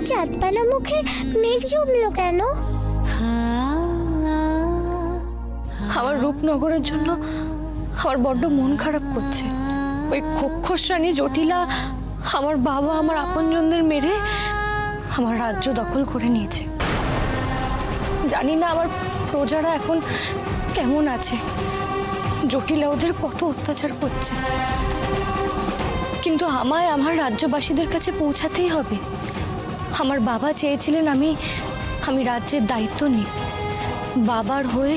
চাঁদপানা মুখে মেঘ জমলো কেন? আমার রূপনগরের জন্য আমার বড্ড মন খারাপ করছে। ওই খোক্ষস রানী জটিলা আমার বাবা আমার আপনজনদের মেরে আমার রাজ্য দখল করে নিয়েছে। জানি না আমার প্রজারা এখন কেমন আছে, জটিলা ওদের কত অত্যাচার করছে, কিন্তু আমায় আমার রাজ্যবাসীদের কাছে পৌঁছাতেই হবে। আমার বাবা চেয়েছিলেন আমি রাজ্যের দায়িত্ব নিই। বাবার হয়ে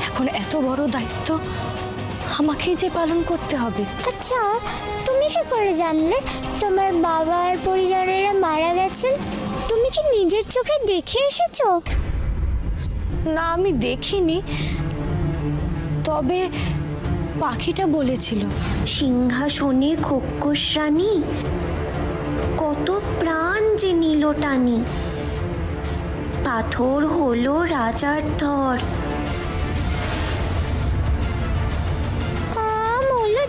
এখন এত বড় দায়িত্ব আমাকেই যে পালন করতে হবে। আচ্ছা, তুমি কি করে জানলে তোমার বাবার পরিজনেরা মারা গেছেন? তুমি কি নিজের চোখে দেখে এসেছো? না, আমি দেখিনি, তবে পাখিটা বলেছিল। সিংহাসনে খোক্ষস রানী কত প্রাণ যে নিল টানি, পাথর হলো রাজার ধর।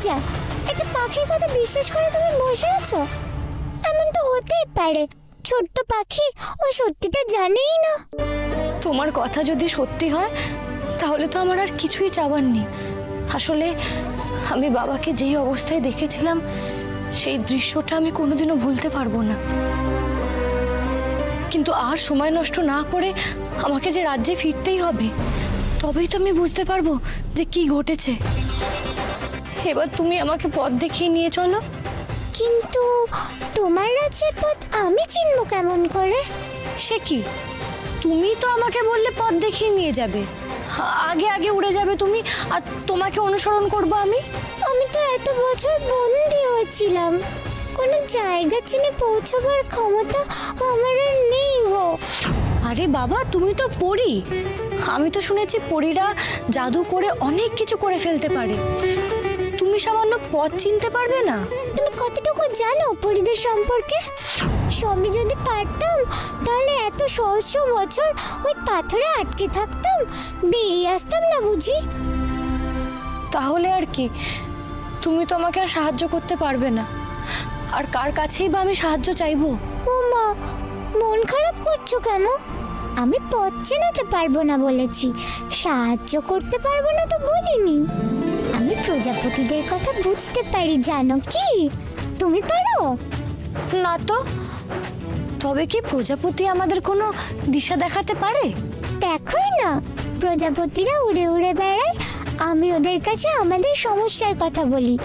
যা, একটা পাখির কথা বিশ্বাস করে তুমি বসে আছো? এমন তো হতেই পারে ছোট্ট পাখি ও সত্যিটা জানেই না। তোমার কথা যদি সত্যি হয় তাহলে তো আমার আর কিছুই চাওয়ার নেই। আসলে আমি বাবাকে যেই অবস্থায় দেখেছিলাম সেই দৃশ্যটা আমি কোনোদিনও ভুলতে পারবো না। কিন্তু আর সময় নষ্ট না করে আমাকে যে রাজ্যে ফিরতেই হবে, তবেই তো আমি বুঝতে পারবো যে কি ঘটেছে। এবার তুমি আমাকে পথ দেখিয়ে নিয়ে চলো। কিন্তু তোমার রাজ্যের পথ আমি চিনবো কেমন করে? সে কি, তুমি তো আমাকে বললে পথ দেখিয়ে নিয়ে যাবে, আগে আগে উড়ে যাবে তুমি, আর তোমাকে অনুসরণ করবো আমি। আমি তো এত বছর বন্দি হয়েছিলাম, কোনো জায়গা চিনে পৌঁছাবার ক্ষমতা আমার আর নেই গো। আরে বাবা, তুমি তো পরী, আমি তো শুনেছি পরীরা জাদু করে অনেক কিছু করে ফেলতে পারে। তুমি সামান্য পথ চিনতে পারবে না? তুমি কতটুকু জানো পরিবেশ সম্পর্কে? সবই যদি পারতাম তাহলে এত সহস্র বছর ওই পাথরে আটকে থাকতাম, বেরিয়ে আসতাম না বুঝি? তাহলে আর কি, তুমি তো আমাকে আর সাহায্য করতে পারবে না, আর কার কাছেই বা আমি সাহায্য চাইবো? ও মা, মন খারাপ করছো কেন? আমি পথ চেনাতে পারবো না বলেছি, সাহায্য করতে পারবো না তো বলিনি। আমি প্রজাপতিদের কথা বুঝতে পারি, জানো কি? তুমি পারো? না তো। তবে কি প্রজাপতি আমাদের কোনো দিশা দেখাতে পারে? দেখোই না, প্রজাপতিরা উড়ে উড়ে বেড়ায়, আমি ওদের কাছে আমাদের সমস্যার কথা বলি।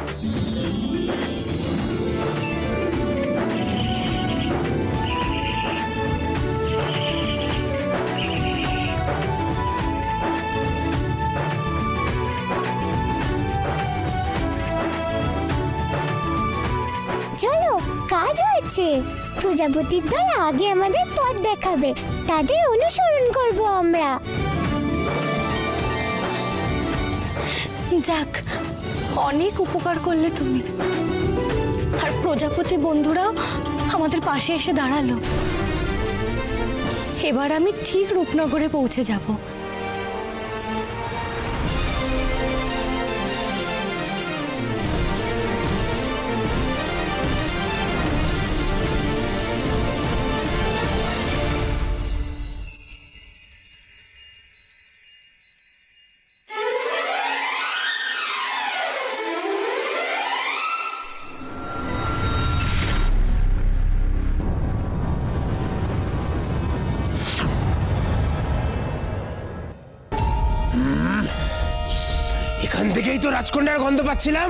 চলো, কাজ হচ্ছে। প্রজাপতির দল আগে আমাদের পথ দেখাবে, তাদের অনুসরণ করব আমরা। যাক, অনেক উপকার করলে তুমি, আর প্রজাপতি বন্ধুরাও আমাদের পাশে এসে দাঁড়ালো। এবার আমি ঠিক রূপনগরে পৌঁছে যাব। এখান থেকেই তো রাজকন্যার গন্ধ পাচ্ছিলাম।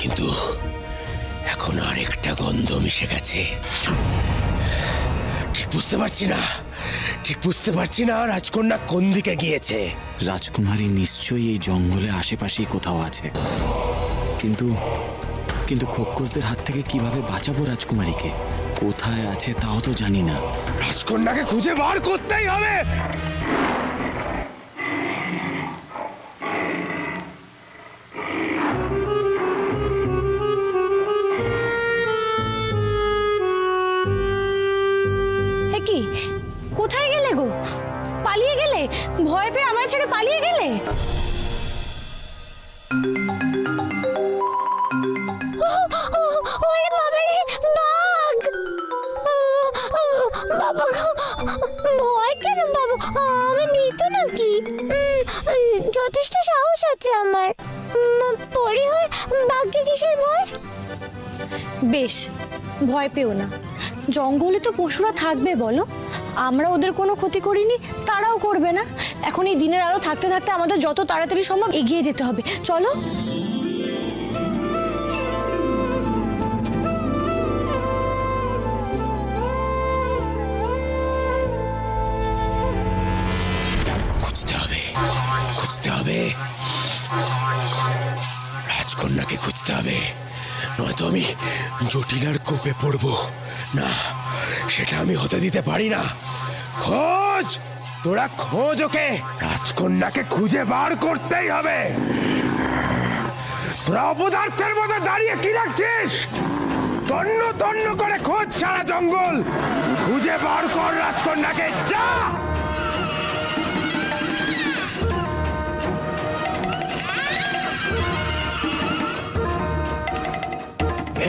কিন্তু এখন আরেকটা গন্ধ মিশে গেছে। ঠিক বুঝতে পারছি না রাজকন্যা কোন দিকে গিয়েছে। রাজকুমারী নিশ্চয়ই এই জঙ্গলে আশেপাশেই কোথাও আছে, কিন্তু কিন্তু খোক্ষসদের হাত থেকে কিভাবে বাঁচাবো রাজকুমারীকে? কোথায় আছে তাও তো জানি না। রাজকন্যাকে খুঁজে বার করতেই হবে। কি, কোথায় গেলে গো? পালিয়ে গেলে? ভয় পেয়ে আমায় ছেড়ে পালিয়ে গেলে? আমি ভীতু নাকি? যথেষ্ট সাহস আছে আমার। পরি হয় বাঘকে কিসের ভয়? বেশ, ভয় পেও না। জঙ্গলে তো পশুরা থাকবে বলো, আমরা ওদের কোনো ক্ষতি করিনি, তারাও করবে না। এখন এই দিনের আলো থাকতে থাকতে আমাদের যত তাড়াতাড়ি সম্ভব এগিয়ে যেতে হবে। চলো। খুঁজতে হবে, খুঁজতে হবে, রাজকন্যাকে খুঁজতে হবে, নয়তো আমি জটিলার কোপে পড়বো না। সেটা আমি হতে দিতে পারি না। খোঁজ, তোরা খোঁজ ওকে। রাজকন্যাকে খুঁজে বার করতেই হবে। তোরা অপদার্থের মতো দাঁড়িয়ে কি রাখছিস? তন্ন তন্ন করে খোঁজ সারা জঙ্গল, খুঁজে বার কর রাজকন্যাকে, যা।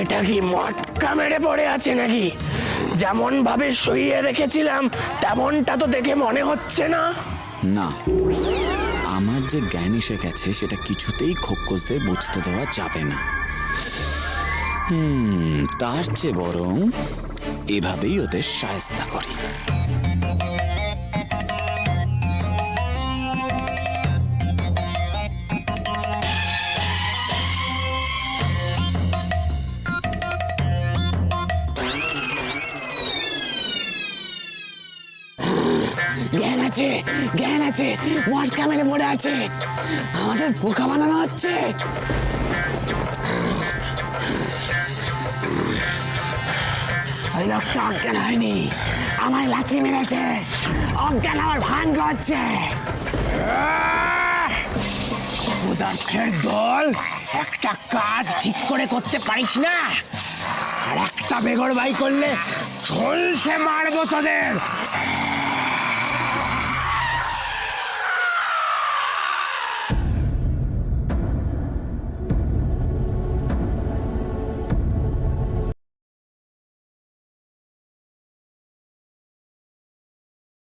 এটা কি মটকা মেরে পড়ে আছে নাকি? যেমন ভাবে শুইয়ে রেখেছিলাম তেমনটা তো দেখে মনে হচ্ছে না। না, আমার যে জ্ঞান এসে গেছে সেটা কিছুতেই খোক্কসদের বুঝতে দেওয়া যাবে না। তার চেয়ে বরং এভাবেই ওদের শায়েস্তা করি। জ্ঞান আছে, জ্ঞান আছে, মটকা মেরে পড়ে আছে, আমাদের বোকা বানানো হচ্ছে। ওই লোকটা অজ্ঞান হয়নি, আমায় লাথি মেরেছে। অজ্ঞান আমার ভাঙ্গ হচ্ছে। পদার্থের দল, একটা কাজ ঠিক করে করতে পারিস না, আর একটা বেগরবাই করলে ঝলসে মারবো তোদের।